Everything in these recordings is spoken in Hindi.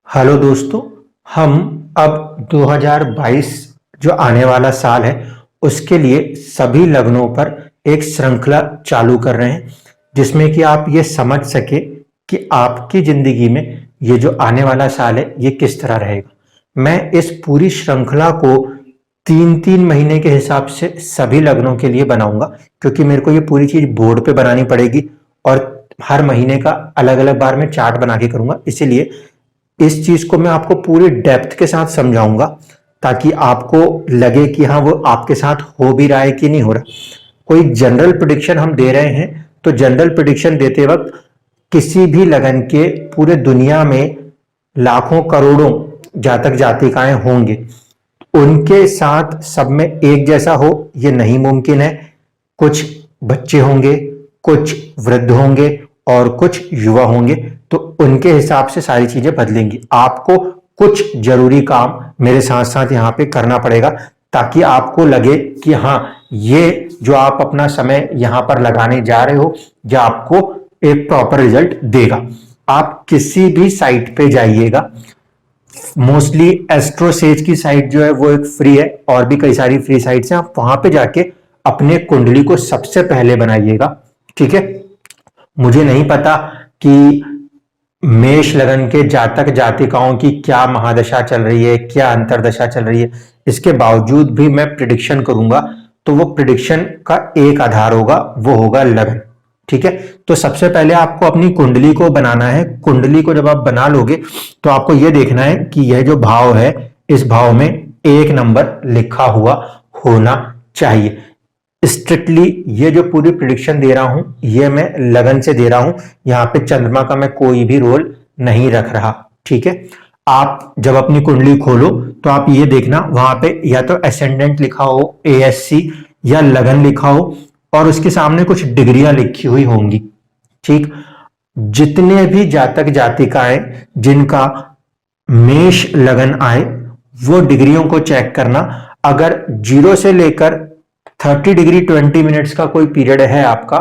हेलो दोस्तों। हम अब 2022 जो आने वाला साल है उसके लिए सभी लग्नों पर एक श्रृंखला चालू कर रहे हैं जिसमें कि आप ये समझ सके कि आपकी जिंदगी में ये जो आने वाला साल है ये किस तरह रहेगा। मैं इस पूरी श्रृंखला को 3-3 महीने के हिसाब से सभी लग्नों के लिए बनाऊंगा क्योंकि मेरे को ये पूरी चीज बोर्ड पे बनानी पड़ेगी और हर महीने का अलग अलग बार में चार्ट बना के करूंगा। इसीलिए इस चीज को मैं आपको पूरी डेप्थ के साथ समझाऊंगा ताकि आपको लगे कि हाँ वो आपके साथ हो भी रहा है कि नहीं हो रहा। कोई जनरल प्रिडिक्शन हम दे रहे हैं तो जनरल प्रिडिक्शन देते वक्त किसी भी लगन के पूरे दुनिया में लाखों करोड़ों जातक जातिकाएं होंगे, उनके साथ सब में एक जैसा हो ये नहीं मुमकिन है। कुछ बच्चे होंगे, कुछ वृद्ध होंगे और कुछ युवा होंगे, तो उनके हिसाब से सारी चीजें बदलेंगी। आपको कुछ जरूरी काम मेरे साथ साथ यहाँ पे करना पड़ेगा ताकि आपको लगे कि हाँ ये जो आप अपना समय यहाँ पर लगाने जा रहे हो ये आपको एक प्रॉपर रिजल्ट देगा। आप किसी भी साइट पे जाइएगा, मोस्टली एस्ट्रोसेज की साइट जो है वो एक फ्री है और भी कई सारी फ्री साइट्स हैं, आप वहां पे जाके अपने कुंडली को सबसे पहले बनाइएगा। ठीक है, मुझे नहीं पता कि मेष लगन के जातक जातिकाओं की क्या महादशा चल रही है, क्या अंतरदशा चल रही है, इसके बावजूद भी मैं प्रिडिक्शन करूंगा तो वो प्रिडिक्शन का एक आधार होगा, वो होगा लगन। ठीक है, तो सबसे पहले आपको अपनी कुंडली को बनाना है। कुंडली को जब आप बना लोगे तो आपको यह देखना है कि यह जो भाव है इस भाव में 1 नंबर लिखा हुआ होना चाहिए। स्ट्रिक्टली ये जो पूरी प्रिडिक्शन दे रहा हूं ये मैं लगन से दे रहा हूं, यहाँ पे चंद्रमा का मैं कोई भी रोल नहीं रख रहा। ठीक है, आप जब अपनी कुंडली खोलो तो आप ये देखना वहां पे या तो एसेंडेंट लिखा हो, ASC या लगन लिखा हो और उसके सामने कुछ डिग्रियां लिखी हुई होंगी। ठीक, जितने भी जातक जातिकाएं जिनका मेष लगन आए वो डिग्रियों को चेक करना। अगर 0 से लेकर 30 डिग्री 20 मिनट्स का कोई पीरियड है आपका,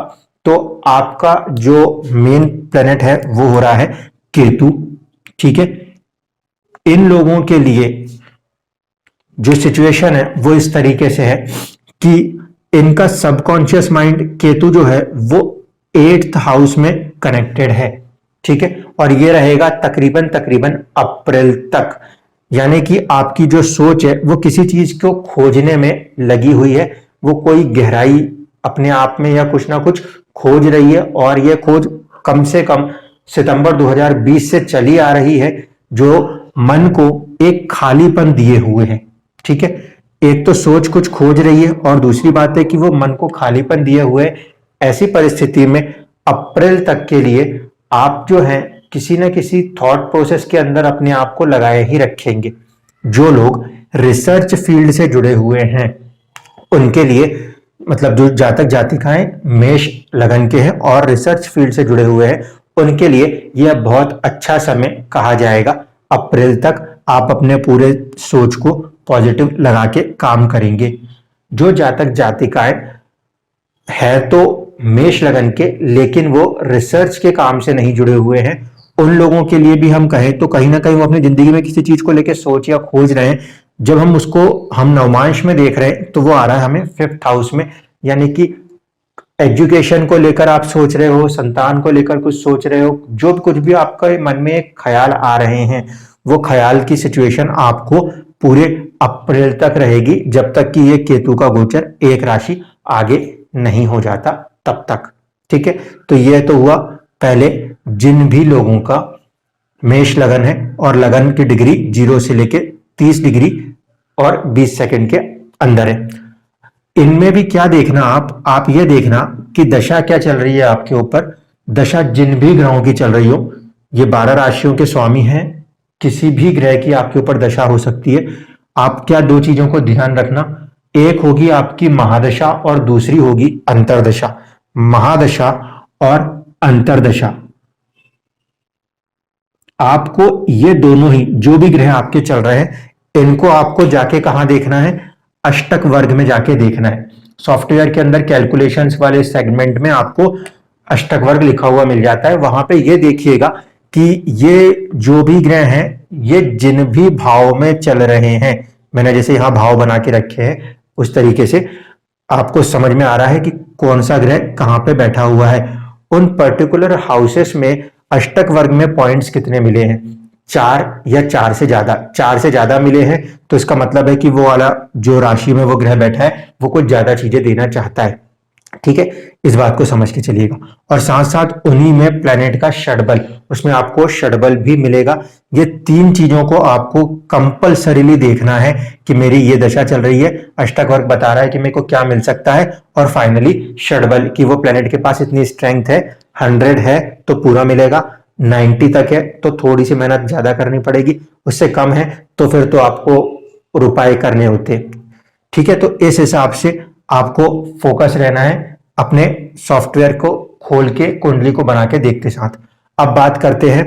तो आपका जो मेन प्लेनेट है वो हो रहा है केतु। ठीक है, इन लोगों के लिए जो सिचुएशन है वो इस तरीके से है कि इनका सबकॉन्शियस माइंड केतु जो है वो 8th हाउस में कनेक्टेड है। ठीक है, और ये रहेगा तकरीबन तकरीबन अप्रैल तक, यानी कि आपकी जो सोच है वो किसी चीज को खोजने में लगी हुई है, वो कोई गहराई अपने आप में या कुछ ना कुछ खोज रही है और ये खोज कम से कम सितंबर 2020 से चली आ रही है, जो मन को एक खालीपन दिए हुए है। ठीक है, एक तो सोच कुछ खोज रही है और दूसरी बात है कि वो मन को खालीपन दिए हुए। ऐसी परिस्थिति में अप्रैल तक के लिए आप जो है किसी न किसी थॉट प्रोसेस के अंदर अपने आप को लगाए ही रखेंगे। जो लोग रिसर्च फील्ड से जुड़े हुए हैं उनके लिए, मतलब जो जातक जातिकाएं मेष लगन के हैं और रिसर्च फील्ड से जुड़े हुए हैं, उनके लिए यह बहुत अच्छा समय कहा जाएगा। अप्रैल तक आप अपने पूरे सोच को पॉजिटिव लगा के काम करेंगे। जो जातक जातिकाएं है तो मेष लगन के लेकिन वो रिसर्च के काम से नहीं जुड़े हुए हैं, उन लोगों के लिए भी हम कहें तो कहीं ना कहीं वो अपनी जिंदगी में किसी चीज को लेकर सोच या खोज रहे हैं। जब हम उसको हम नवमांश में देख रहे हैं तो वो आ रहा है हमें 5th हाउस में, यानी कि एजुकेशन को लेकर आप सोच रहे हो, संतान को लेकर कुछ सोच रहे हो, जो कुछ भी आपके मन में एक ख्याल आ रहे हैं वो ख्याल की सिचुएशन आपको पूरे अप्रैल तक रहेगी, जब तक कि ये केतु का गोचर एक राशि आगे नहीं हो जाता तब तक। ठीक है, तो ये तो हुआ पहले जिन भी लोगों का मेष लगन है और लगन की डिग्री 0 से लेके 30 डिग्री और 20 सेकंड के अंदर है। इनमें भी क्या देखना, आप ये देखना कि दशा क्या चल रही है आपके ऊपर। दशा जिन भी ग्रहों की चल रही हो, ये 12 राशियों के स्वामी हैं, किसी भी ग्रह की आपके ऊपर दशा हो सकती है। आप क्या 2 चीजों को ध्यान रखना, एक होगी आपकी महादशा और दूसरी होगी अंतरदशा। महादशा और अंतरदशा, आपको ये दोनों ही जो भी ग्रह आपके चल रहे हैं इनको आपको जाके कहां देखना है, अष्टक वर्ग में जाके देखना है। सॉफ्टवेयर के अंदर कैलकुलेशंस वाले सेगमेंट में आपको अष्टक वर्ग लिखा हुआ मिल जाता है, वहां पे ये देखिएगा कि ये जो भी ग्रह हैं ये जिन भी भाव में चल रहे हैं, मैंने जैसे यहां भाव बना के रखे हैं उस तरीके से आपको समझ में आ रहा है कि कौन सा ग्रह कहां पे बैठा हुआ है। उन पर्टिकुलर हाउसेस में अष्टक वर्ग में पॉइंट्स कितने मिले हैं, 4 या 4 से ज्यादा। 4 से ज्यादा मिले हैं तो इसका मतलब है कि वो वाला जो राशि में वो ग्रह बैठा है वो कुछ ज्यादा चीजें देना चाहता है। ठीक है, इस बात को समझ के चलिएगा। और साथ साथ उन्हीं में प्लेनेट का षडबल, उसमें आपको षडबल भी मिलेगा। ये 3 चीजों को आपको कंपल्सरीली देखना है कि मेरी ये दशा चल रही है, अष्टक वर्ग बता रहा है कि मेरे को क्या मिल सकता है, और फाइनली षडबल कि वो प्लेनेट के पास इतनी स्ट्रेंथ है, 100 है तो पूरा मिलेगा, 90 तक है तो थोड़ी सी मेहनत ज्यादा करनी पड़ेगी, उससे कम है तो फिर तो आपको उपाय करने होते। ठीक है, तो इस हिसाब से आपको फोकस रहना है, अपने सॉफ्टवेयर को खोल के कुंडली को बना के देखते साथ। अब बात करते हैं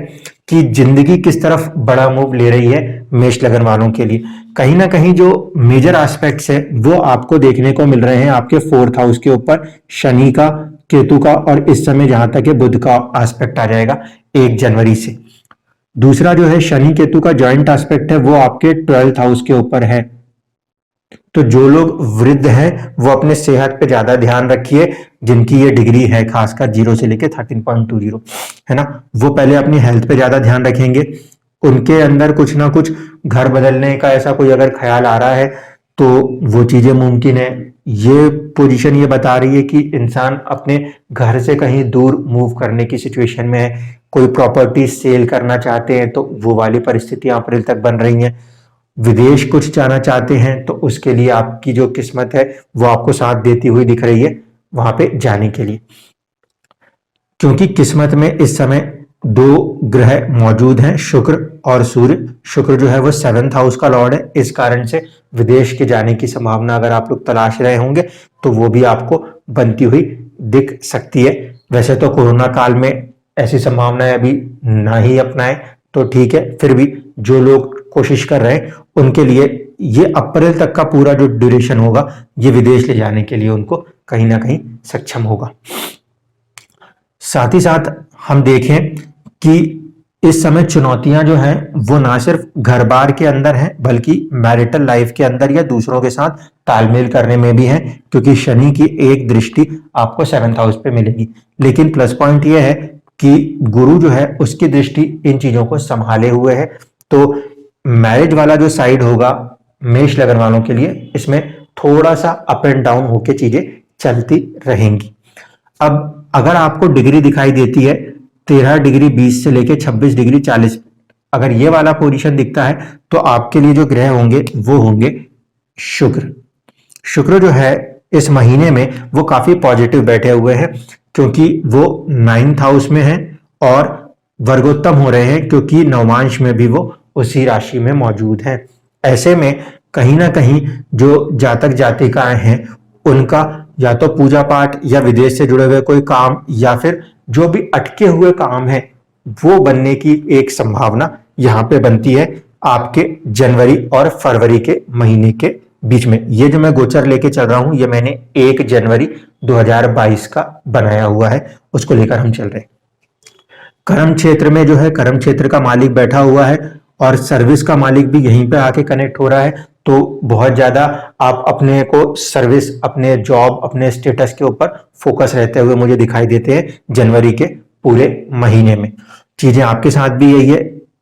कि जिंदगी किस तरफ बड़ा मूव ले रही है मेष लगन वालों के लिए। कहीं ना कहीं जो मेजर एस्पेक्ट्स है वो आपको देखने को मिल रहे हैं आपके 4th हाउस के ऊपर, शनि का, केतु का, और इस समय जहां तक है बुध का एस्पेक्ट आ जाएगा 1 जनवरी से। दूसरा जो है शनि केतु का जॉइंट एस्पेक्ट है वो आपके 12th हाउस के ऊपर है। तो जो लोग वृद्ध हैं वो अपने सेहत पे ज्यादा ध्यान रखिए, जिनकी ये डिग्री है खासकर 0 से लेके 13.20 है ना, वो पहले अपनी हेल्थ पे ज्यादा ध्यान रखेंगे। उनके अंदर कुछ ना कुछ घर बदलने का ऐसा कोई अगर ख्याल आ रहा है तो वो चीजें मुमकिन है। ये पोजीशन ये बता रही है कि इंसान अपने घर से कहीं दूर मूव करने की सिचुएशन में है, कोई प्रॉपर्टी सेल करना चाहते हैं तो वो वाली परिस्थितियां अप्रैल तक बन रही हैं। विदेश कुछ जाना चाहते हैं तो उसके लिए आपकी जो किस्मत है वो आपको साथ देती हुई दिख रही है वहां पे जाने के लिए, क्योंकि किस्मत में इस समय 2 ग्रह मौजूद हैं, शुक्र और सूर्य। शुक्र जो है वो 7th हाउस का लॉर्ड है, इस कारण से विदेश के जाने की संभावना अगर आप लोग तलाश रहे होंगे तो वो भी आपको बनती हुई दिख सकती है। वैसे तो कोरोना काल में ऐसी संभावनाएं अभी ना ही अपनाएं तो ठीक है, फिर भी जो लोग कोशिश कर रहे हैं उनके लिए ये अप्रैल तक का पूरा जो ड्यूरेशन होगा ये विदेश ले जाने के लिए उनको कहीं ना कहीं सक्षम होगा। साथ ही साथ हम देखें कि इस समय चुनौतियां जो हैं वो ना सिर्फ घर बार के अंदर हैं बल्कि मैरिटल लाइफ के अंदर या दूसरों के साथ तालमेल करने में भी है, क्योंकि शनि की एक दृष्टि आपको 7th हाउस पे मिलेगी। लेकिन प्लस पॉइंट ये है कि गुरु जो है उसकी दृष्टि इन चीजों को संभाले हुए है। तो मैरिज वाला जो साइड होगा मेष लगन वालों के लिए, इसमें थोड़ा सा अप एंड डाउन होके चीजें चलती रहेंगी। अब अगर आपको डिग्री दिखाई देती है 13 डिग्री 20 से लेके 26 डिग्री 40, अगर ये वाला पोजीशन दिखता है तो आपके लिए जो ग्रह होंगे वो होंगे शुक्र। शुक्र जो है इस महीने में वो काफी पॉजिटिव बैठे हुए हैं, क्योंकि वो 9th हाउस में है और वर्गोत्तम हो रहे हैं, क्योंकि नवमांश में भी वो उसी राशि में मौजूद है। ऐसे में कहीं ना कहीं जो जातक जातिकाएं हैं उनका या तो पूजा पाठ या विदेश से जुड़े हुए कोई काम या फिर जो भी अटके हुए काम है वो बनने की एक संभावना यहाँ पे बनती है आपके जनवरी और फरवरी के महीने के बीच में। ये जो मैं गोचर लेके चल रहा हूं ये मैंने 1 जनवरी 2022 का बनाया हुआ है, उसको लेकर हम चल रहे हैं। कर्म क्षेत्र में जो है कर्म क्षेत्र का मालिक बैठा हुआ है और सर्विस का मालिक भी यहीं पे आके कनेक्ट हो रहा है, तो बहुत ज्यादा आप अपने को सर्विस, अपने जॉब, अपने स्टेटस के ऊपर फोकस रहते हुए मुझे दिखाई देते हैं जनवरी के पूरे महीने में। चीजें आपके साथ भी यही है,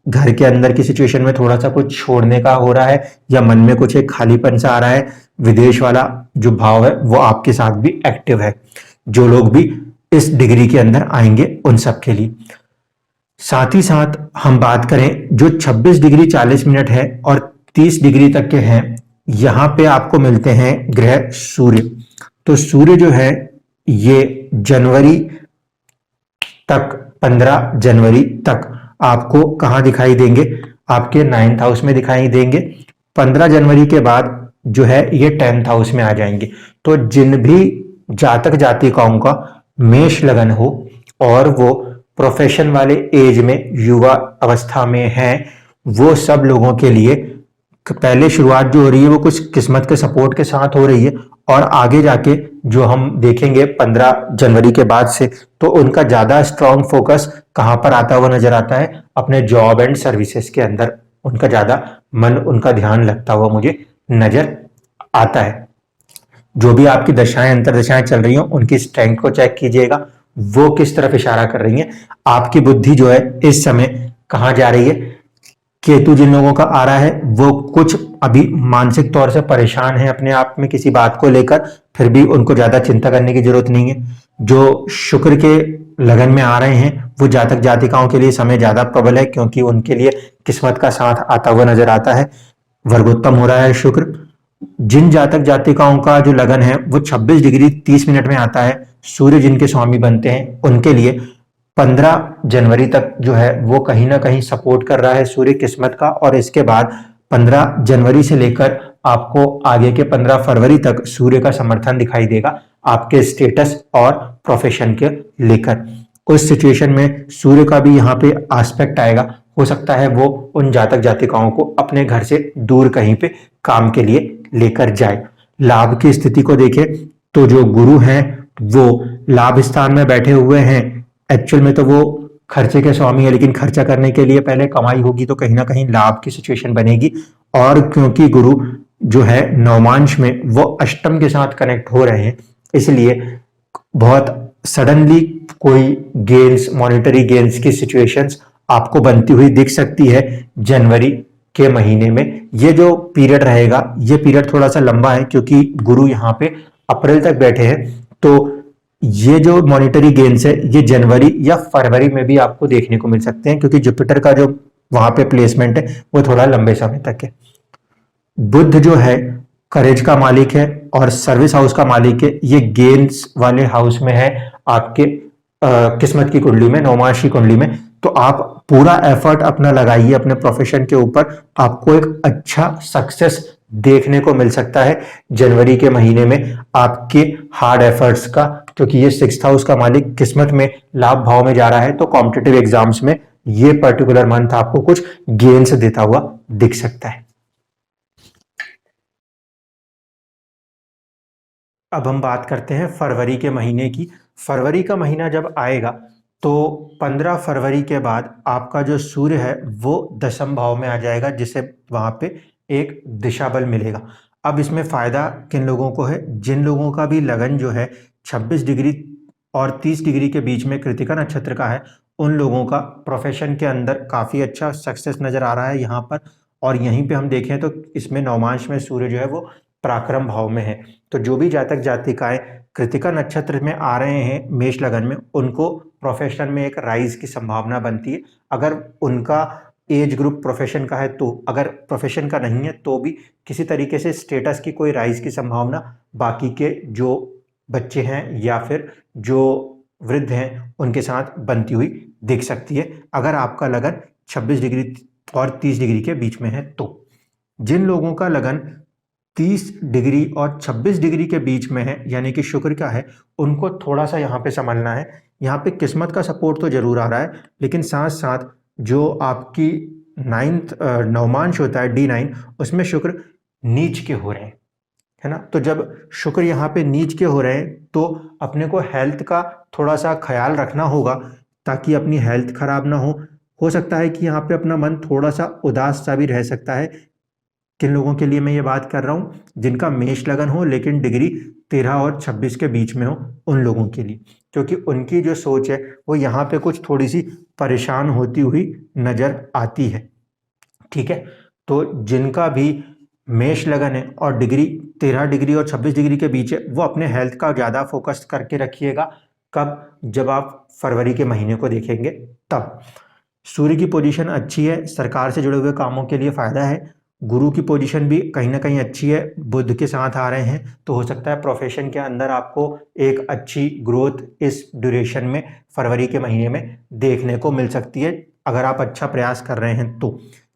घर के अंदर की सिचुएशन में थोड़ा सा कुछ छोड़ने का हो रहा है या मन में कुछ एक खालीपन सा आ रहा है। विदेश वाला जो भाव है वो आपके साथ भी एक्टिव है, जो लोग भी इस डिग्री के अंदर आएंगे उन सब के लिए। साथ ही साथ हम बात करें जो 26 डिग्री 40 मिनट है और 30 डिग्री तक के हैं, यहां पे आपको मिलते हैं ग्रह सूर्य। तो सूर्य जो है ये जनवरी तक, 15 जनवरी तक आपको कहां दिखाई देंगे, आपके 9th हाउस में दिखाई देंगे। 15 जनवरी के बाद जो है ये 10th हाउस में आ जाएंगे। तो जिन भी जातक जातिकाओं का मेष लगन हो और वो प्रोफेशन वाले एज में, युवा अवस्था में हैं, वो सब लोगों के लिए पहले शुरुआत जो हो रही है वो कुछ किस्मत के सपोर्ट के साथ हो रही है, और आगे जाके जो हम देखेंगे 15 जनवरी के बाद से तो उनका ज्यादा स्ट्रॉन्ग फोकस कहां पर आता हुआ नजर आता है, अपने जॉब एंड सर्विसेज के अंदर उनका ज़्यादा मन, उनका ध्यान लगता हुआ मुझे नजर आता है। जो भी आपकी दशाएं अंतरदशाएं चल रही हो, उनकी स्ट्रेंथ को चेक कीजिएगा, वो किस तरफ इशारा कर रही है। आपकी बुद्धि जो है इस समय कहाँ जा रही है। केतु जिन लोगों का आ रहा है वो कुछ अभी मानसिक तौर से परेशान है अपने आप में किसी बात को लेकर, फिर भी उनको ज्यादा चिंता करने की जरूरत नहीं है। जो शुक्र के लगन में आ रहे हैं वो जातक जातिकाओं के लिए समय ज्यादा प्रबल है, क्योंकि उनके लिए किस्मत का साथ आता हुआ नजर आता है, वर्गोत्तम हो रहा है शुक्र। जिन जातक जातिकाओं का जो लगन है वो 26 डिग्री 30 मिनट में आता है, सूर्य जिनके स्वामी बनते हैं, उनके लिए 15 जनवरी तक जो है वो कहीं ना कहीं सपोर्ट कर रहा है सूर्य किस्मत का। और इसके बाद 15 जनवरी से लेकर आपको आगे के 15 फरवरी तक सूर्य का समर्थन दिखाई देगा आपके स्टेटस और प्रोफेशन के लेकर। उस सिचुएशन में सूर्य का भी यहाँ पे एस्पेक्ट आएगा, हो सकता है वो उन जातक जातिकाओं को अपने घर से दूर कहीं पे काम के लिए लेकर जाए। लाभ की स्थिति को देखें तो जो गुरु हैं वो लाभ स्थान में बैठे हुए हैं। एक्चुअल में तो वो खर्चे के स्वामी है, लेकिन खर्चा करने के लिए पहले कमाई होगी, तो कहीं ना कहीं लाभ की सिचुएशन बनेगी। और क्योंकि गुरु जो है नवमांश में वो अष्टम के साथ कनेक्ट हो रहे हैं, इसलिए बहुत सडनली कोई गेन्स, मॉनिटरी गेन्स की सिचुएशंस आपको बनती हुई दिख सकती है जनवरी के महीने में। ये जो पीरियड रहेगा, ये पीरियड थोड़ा सा लंबा है, क्योंकि गुरु यहाँ पे अप्रैल तक बैठे हैं, तो ये जो मॉनिटरी गेन्स है ये जनवरी या फरवरी में भी आपको देखने को मिल सकते हैं, क्योंकि जुपिटर का जो वहां पे प्लेसमेंट है वो थोड़ा लंबे समय तक है। बुध जो है करेज का मालिक है और सर्विस हाउस का मालिक है, ये गेन्स वाले हाउस में है आपके किस्मत की कुंडली में, नवमांश की कुंडली में। तो आप पूरा एफर्ट अपना लगाइए अपने प्रोफेशन के ऊपर, आपको एक अच्छा सक्सेस देखने को मिल सकता है जनवरी के महीने में आपके हार्ड एफर्ट्स का, क्योंकि ये 6th हाउस का मालिक किस्मत में लाभ भाव में जा रहा है। तो कॉम्पिटिटिव एग्जाम्स में ये पर्टिकुलर मंथ आपको कुछ गेन्स देता हुआ दिख सकता है। अब हम बात करते हैं फरवरी के महीने की। फरवरी का महीना जब आएगा तो 15 फरवरी के बाद आपका जो सूर्य है वो 10th भाव में आ जाएगा, जिससे वहां पे एक दिशा बल मिलेगा। अब इसमें फायदा किन लोगों को है, जिन लोगों का भी लगन जो है 26 डिग्री और 30 डिग्री के बीच में कृतिका नक्षत्र का है, उन लोगों का प्रोफेशन के अंदर काफी अच्छा सक्सेस नजर आ रहा है यहाँ पर। और यहीं पे हम देखें तो इसमें नवमांश में सूर्य जो है वो पराक्रम भाव में है। तो जो भी जातक जातिकाएं कृतिका नक्षत्र में आ रहे हैं मेष लगन में, उनको प्रोफेशन में एक राइज की संभावना बनती है। अगर उनका एज ग्रुप प्रोफेशन का है तो, अगर प्रोफेशन का नहीं है तो भी किसी तरीके से स्टेटस की कोई राइज की संभावना बाकी के जो बच्चे हैं या फिर जो वृद्ध हैं उनके साथ बनती हुई दिख सकती है, अगर आपका लगन 26 डिग्री और 30 डिग्री के बीच में है तो। जिन लोगों का लगन 30 डिग्री और 26 डिग्री के बीच में है, यानी कि शुक्र का है, उनको थोड़ा सा यहाँ पे संभलना है। यहाँ पे किस्मत का सपोर्ट तो जरूर आ रहा है, लेकिन साथ साथ जो आपकी 9th नवमांश होता है D9, उसमें शुक्र नीच के हो रहे हैं, है ना। तो जब शुक्र यहाँ पे नीच के हो रहे हैं तो अपने को हेल्थ का थोड़ा सा ख्याल रखना होगा, ताकि अपनी हेल्थ खराब ना हो सकता है कि यहाँ पे अपना मन थोड़ा सा उदास सा भी रह सकता है। किन लोगों के लिए मैं ये बात कर रहा हूँ, जिनका मेष लगन हो लेकिन डिग्री 13 और 26 के बीच में हो, उन लोगों के लिए, क्योंकि उनकी जो सोच है वो यहाँ पे कुछ थोड़ी सी परेशान होती हुई नजर आती है। ठीक है, तो जिनका भी मेष लगन है और डिग्री 13 डिग्री और 26 डिग्री के बीच है, वो अपने हेल्थ का ज़्यादा फोकस करके रखिएगा। कब, जब आप फरवरी के महीने को देखेंगे तब। सूर्य की पोजीशन अच्छी है, सरकार से जुड़े हुए कामों के लिए फायदा है। गुरु की पोजीशन भी कहीं ना कहीं अच्छी है, बुध के साथ आ रहे हैं, तो हो सकता है प्रोफेशन के अंदर आपको एक अच्छी ग्रोथ इस ड्यूरेशन में फरवरी के महीने में देखने को मिल सकती है, अगर आप अच्छा प्रयास कर रहे हैं तो।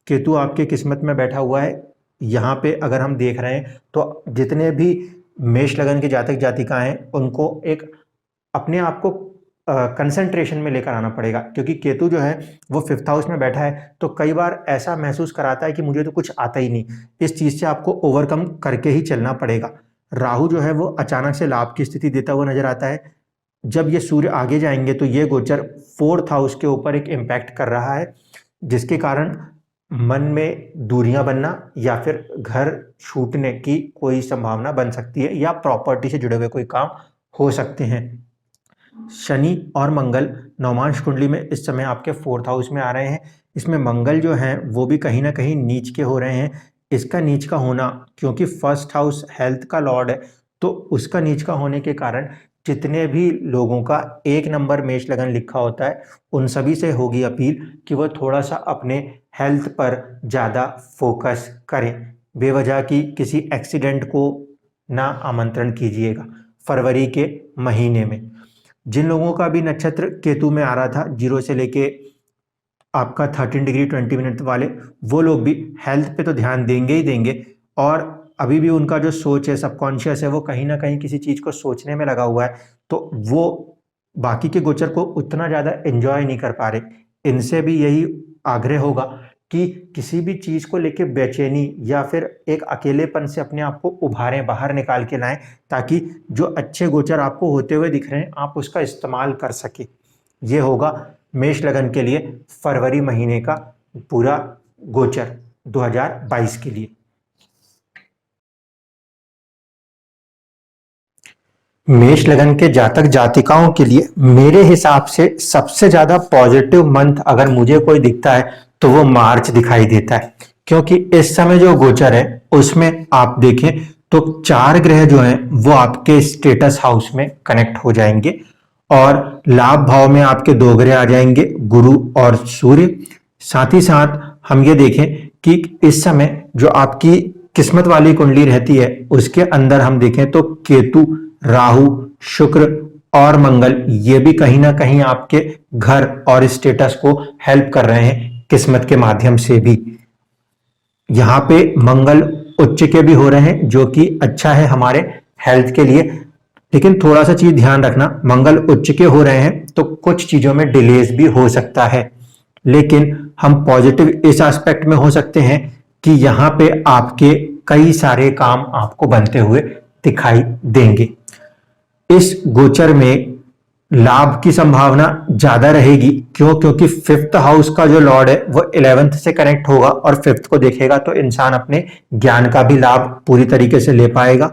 केतु आपके किस्मत में बैठा हुआ है यहाँ पे, अगर हम देख रहे हैं तो जितने भी मेष लगन के जातक जातिका हैं उनको एक अपने आप को कंसंट्रेशन में लेकर आना पड़ेगा, क्योंकि केतु जो है वो 5th हाउस में बैठा है, तो कई बार ऐसा महसूस कराता है कि मुझे तो कुछ आता ही नहीं। इस चीज से आपको ओवरकम करके ही चलना पड़ेगा। राहु जो है वो अचानक से लाभ की स्थिति देता हुआ नजर आता है। जब ये सूर्य आगे जाएंगे तो ये गोचर 4th हाउस के ऊपर एक इम्पैक्ट कर रहा है, जिसके कारण मन में दूरियां बनना या फिर घर छूटने की कोई संभावना बन सकती है, या प्रॉपर्टी से जुड़े हुए कोई काम हो सकते हैं। शनि और मंगल नवमांश कुंडली में इस समय आपके 4th हाउस में आ रहे हैं। इसमें मंगल जो है वो भी कहीं ना कहीं नीच के हो रहे हैं। इसका नीच का होना, क्योंकि 1st हाउस हेल्थ का लॉर्ड है, तो उसका नीच का होने के कारण जितने भी लोगों का 1 नंबर मेष लगन लिखा होता है, उन सभी से होगी अपील कि वह थोड़ा सा अपने हेल्थ पर ज़्यादा फोकस करें। बेवजह की किसी एक्सीडेंट को ना आमंत्रण कीजिएगा फरवरी के महीने में। जिन लोगों का भी नक्षत्र केतु में आ रहा था 0 से लेके आपका 13 डिग्री 20 मिनट वाले, वो लोग भी हेल्थ पे तो ध्यान देंगे ही देंगे, और अभी भी उनका जो सोच है, सबकॉन्शियस है, वो कहीं ना कहीं किसी चीज़ को सोचने में लगा हुआ है, तो वो बाकी के गोचर को उतना ज़्यादा एंजॉय नहीं कर पा रहे। इनसे भी यही आग्रह होगा कि किसी भी चीज़ को लेके बेचैनी या फिर एक अकेलेपन से अपने आप को उभारें, बाहर निकाल के लाएं, ताकि जो अच्छे गोचर आपको होते हुए दिख रहे हैं आप उसका इस्तेमाल कर सके। ये होगा मेष लगन के लिए फरवरी महीने का पूरा गोचर 2022 के लिए। मेष लगन के जातक जातिकाओं के लिए मेरे हिसाब से सबसे ज्यादा पॉजिटिव मंथ अगर मुझे कोई दिखता है तो वो मार्च दिखाई देता है, क्योंकि इस समय जो गोचर है उसमें आप देखें तो 4 ग्रह जो हैं वो आपके स्टेटस हाउस में कनेक्ट हो जाएंगे, और लाभ भाव में आपके 2 ग्रह आ जाएंगे, गुरु और सूर्य। साथ ही साथ हम ये देखें कि इस समय जो आपकी किस्मत वाली कुंडली रहती है उसके अंदर हम देखें तो केतु, राहु, शुक्र और मंगल, ये भी कहीं ना कहीं आपके घर और स्टेटस को हेल्प कर रहे हैं किस्मत के माध्यम से भी। यहाँ पे मंगल उच्च के भी हो रहे हैं, जो कि अच्छा है हमारे हेल्थ के लिए। लेकिन थोड़ा सा चीज ध्यान रखना, मंगल उच्च के हो रहे हैं तो कुछ चीजों में डिलेज भी हो सकता है, लेकिन हम पॉजिटिव इस एस्पेक्ट में हो सकते हैं कि यहाँ पे आपके कई सारे काम आपको बनते हुए दिखाई देंगे। इस गोचर में लाभ की संभावना ज्यादा रहेगी, क्योंकि 5th हाउस का जो लॉर्ड है वो 11th से कनेक्ट होगा और 5th को देखेगा, तो इंसान अपने ज्ञान का भी लाभ पूरी तरीके से ले पाएगा।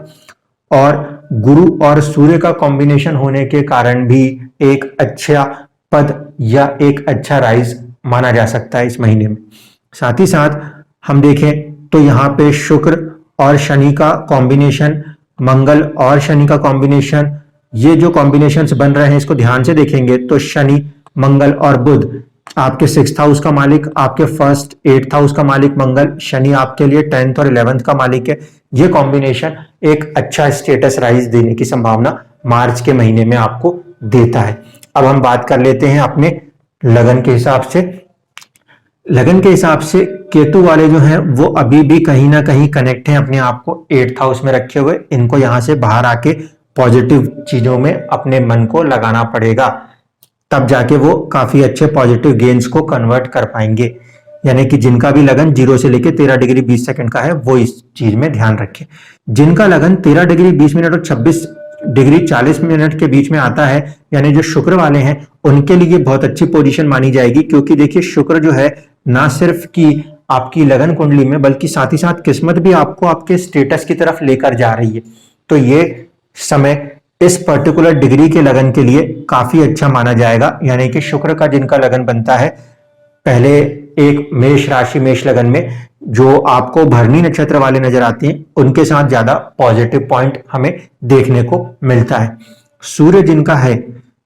और गुरु और सूर्य का कॉम्बिनेशन होने के कारण भी एक अच्छा पद या एक अच्छा राइज माना जा सकता है इस महीने में। साथ ही साथ हम देखें तो यहाँ पे शुक्र और शनि का कॉम्बिनेशन, मंगल और शनि का कॉम्बिनेशन, ये जो कॉम्बिनेशंस बन रहे हैं इसको ध्यान से देखेंगे तो शनि, मंगल और बुध आपके 6th हाउस का मालिक, आपके 1st 8th हाउस का मालिक मंगल, शनि आपके लिए 10th और 11th का मालिक है। ये कॉम्बिनेशन एक अच्छा स्टेटस राइज देने की संभावना मार्च के महीने में आपको देता है। अब हम बात कर लेते हैं अपने लगन के हिसाब से। लगन के हिसाब से केतु वाले जो हैं वो अभी भी कहीं ना कहीं कनेक्ट हैं अपने आप को 8th हाउस में रखे हुए। इनको यहां से बाहर आके पॉजिटिव चीजों में अपने मन को लगाना पड़ेगा, तब जाके वो काफी अच्छे पॉजिटिव गेन्स को कन्वर्ट कर पाएंगे। यानी कि जिनका भी लगन 0 से लेके 13 डिग्री 20 सेकंड का है वो इस चीज में ध्यान रखें। जिनका लगन 13 डिग्री 20 मिनट और 26 डिग्री 40 मिनट के बीच में आता है, यानी जो शुक्र वाले हैं, उनके लिए बहुत अच्छी पोजीशन मानी जाएगी, क्योंकि देखिए शुक्र जो है ना सिर्फ कि आपकी लगन कुंडली में बल्कि साथ ही साथ किस्मत भी आपको आपके स्टेटस की तरफ लेकर जा रही है। तो ये समय इस पर्टिकुलर डिग्री के लगन के लिए काफी अच्छा माना जाएगा। यानी कि शुक्र का जिनका लगन बनता है पहले एक मेष राशि मेष लगन में, जो आपको भरनी नक्षत्र वाले नजर आते हैं, उनके साथ ज्यादा पॉजिटिव पॉइंट हमें देखने को मिलता है। सूर्य जिनका है,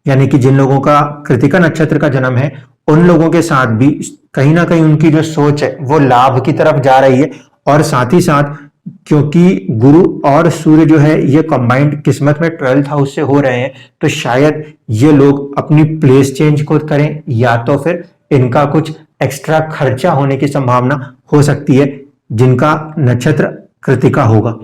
यानी कि जिन लोगों का कृतिका नक्षत्र का जन्म है, उन लोगों के साथ भी कहीं ना कहीं उनकी जो सोच है वो लाभ की तरफ जा रही है। और साथ ही साथ क्योंकि गुरु और सूर्य जो है ये कंबाइंड किस्मत में 12th हाउस से हो रहे हैं, तो शायद ये लोग अपनी प्लेस चेंज को करें, या तो फिर इनका कुछ एक्स्ट्रा खर्चा होने की संभावना हो सकती है जिनका नक्षत्र कृतिका होगा।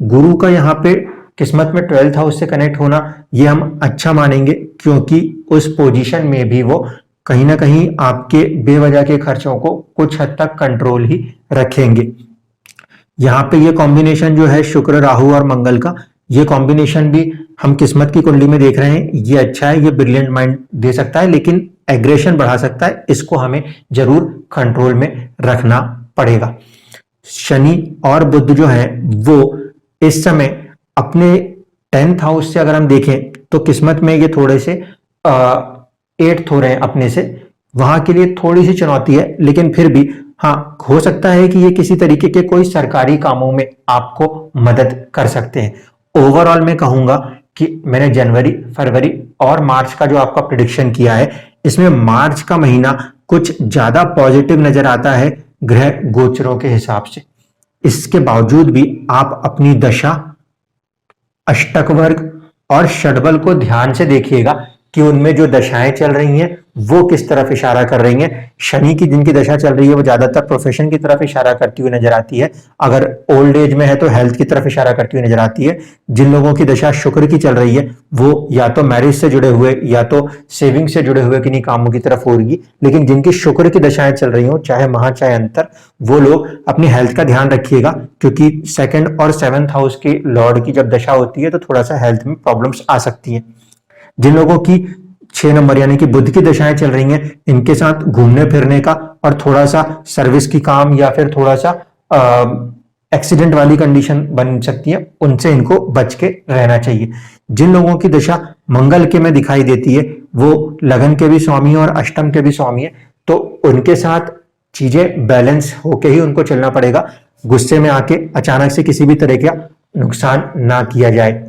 गुरु का यहाँ पे किस्मत में 12th हाउस से कनेक्ट होना ये हम अच्छा मानेंगे, क्योंकि उस पोजीशन में भी वो कहीं ना कहीं आपके बेवजह के खर्चों को कुछ हद तक कंट्रोल ही रखेंगे। यहाँ पे ये कॉम्बिनेशन जो है शुक्र, राहु और मंगल का, ये कॉम्बिनेशन भी हम किस्मत की कुंडली में देख रहे हैं, ये अच्छा है, ये ब्रिलियंट माइंड दे सकता है। लेकिन एग्रेशन बढ़ा सकता है, इसको हमें जरूर कंट्रोल में रखना पड़ेगा। शनि और बुध जो है वो इस समय अपने 10th हाउस से अगर हम देखें तो किस्मत में ये थोड़े से 8th हो रहे हैं अपने से, वहां के लिए थोड़ी सी चुनौती है, लेकिन फिर भी हाँ हो सकता है कि ये किसी तरीके के कोई सरकारी कामों में आपको मदद कर सकते हैं। ओवरऑल मैं कहूंगा कि मैंने जनवरी, फरवरी और मार्च का जो आपका प्रिडिक्शन किया है, इसमें मार्च का महीना कुछ ज्यादा पॉजिटिव नजर आता है ग्रह गोचरों के हिसाब से। इसके बावजूद भी आप अपनी दशा, अष्टक वर्ग और षडबल को ध्यान से देखिएगा कि उनमें जो दशाएं चल रही हैं वो किस तरफ इशारा कर रही हैं। शनि की जिनकी दशा चल रही है वो ज्यादातर प्रोफेशन की तरफ इशारा करती हुई नजर आती है, अगर ओल्ड एज में है तो हेल्थ की तरफ इशारा करती हुई नजर आती है। जिन लोगों की दशा शुक्र की चल रही है वो या तो मैरिज से जुड़े हुए या तो सेविंग से जुड़े हुए किन्हीं कामों की तरफ होगी, लेकिन जिनकी शुक्र की दशाएं चल रही हो, चाहे महा चाहे अंतर, वो लोग अपनी हेल्थ का ध्यान रखिएगा, क्योंकि 2nd और 7th हाउस के लॉर्ड की जब दशा होती है तो थोड़ा सा हेल्थ में प्रॉब्लम्स आ सकती हैं। जिन लोगों की 6 नंबर यानी कि बुध की दशाएं चल रही हैं, इनके साथ घूमने फिरने का और थोड़ा सा सर्विस की काम या फिर थोड़ा सा एक्सीडेंट वाली कंडीशन बन सकती है, उनसे इनको बच के रहना चाहिए। जिन लोगों की दशा मंगल के में दिखाई देती है वो लगन के भी स्वामी और अष्टम के भी स्वामी है, तो उनके साथ चीजें बैलेंस होके ही उनको चलना पड़ेगा। गुस्से में आके अचानक से किसी भी तरह का नुकसान ना किया जाए।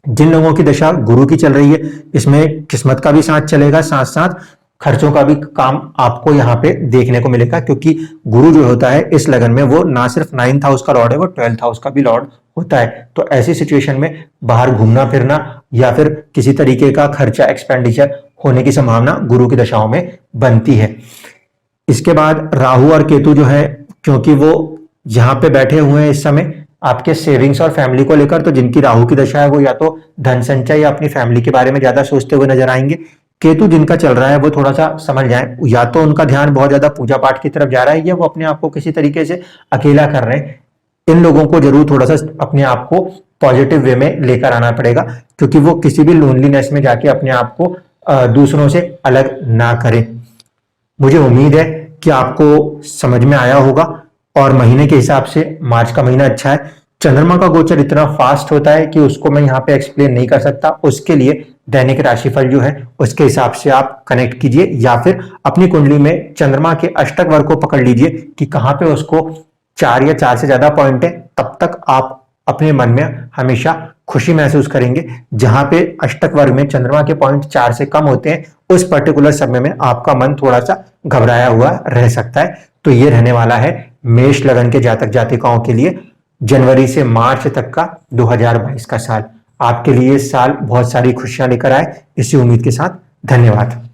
जिन लोगों की दशा गुरु की चल रही है, इसमें किस्मत का भी साथ चलेगा, साथ साथ खर्चों का भी काम आपको यहाँ पे देखने को मिलेगा, क्योंकि गुरु जो होता है इस लगन में वो ना सिर्फ 9th हाउस का लॉर्ड है, वो 12th हाउस का भी लॉर्ड होता है। तो ऐसी सिचुएशन में बाहर घूमना फिरना या फिर किसी तरीके का खर्चा, एक्सपेंडिचर होने की संभावना गुरु की दशाओं में बनती है। इसके बाद राहु और केतु जो है, क्योंकि वो यहाँ पे बैठे हुए हैं इस समय आपके सेविंग्स और फैमिली को लेकर, तो जिनकी राहु की दशा है वो या तो धन संचय या अपनी फैमिली के बारे में ज्यादा सोचते हुए नजर आएंगे। केतु जिनका चल रहा है वो थोड़ा सा समझ जाए, या तो उनका ध्यान बहुत ज्यादा पूजा पाठ की तरफ जा रहा है या वो अपने आप को किसी तरीके से अकेला कर रहे हैं। इन लोगों को जरूर थोड़ा सा अपने आप को पॉजिटिव वे में लेकर आना पड़ेगा, क्योंकि वो किसी भी लोनलीनेस में जाके अपने आप को दूसरों से अलग ना करें। मुझे उम्मीद है कि आपको समझ में आया होगा और महीने के हिसाब से मार्च का महीना अच्छा है। चंद्रमा का गोचर इतना फास्ट होता है कि उसको मैं यहाँ पे एक्सप्लेन नहीं कर सकता, उसके लिए दैनिक राशिफल जो है उसके हिसाब से आप कनेक्ट कीजिए, या फिर अपनी कुंडली में चंद्रमा के अष्टक वर्ग को पकड़ लीजिए कि कहाँ पे उसको 4 या 4 से ज्यादा पॉइंट है, तब तक आप अपने मन में हमेशा खुशी महसूस करेंगे। जहां पे अष्टक वर्ग में चंद्रमा के पॉइंट 4 से कम होते हैं उस पर्टिकुलर समय में आपका मन थोड़ा सा घबराया हुआ रह सकता है। तो ये रहने वाला है मेष लगन के जातक जातिकाओं के लिए जनवरी से मार्च तक का 2022 का साल। आपके लिए इस साल बहुत सारी खुशियां लेकर आए, इसी उम्मीद के साथ धन्यवाद।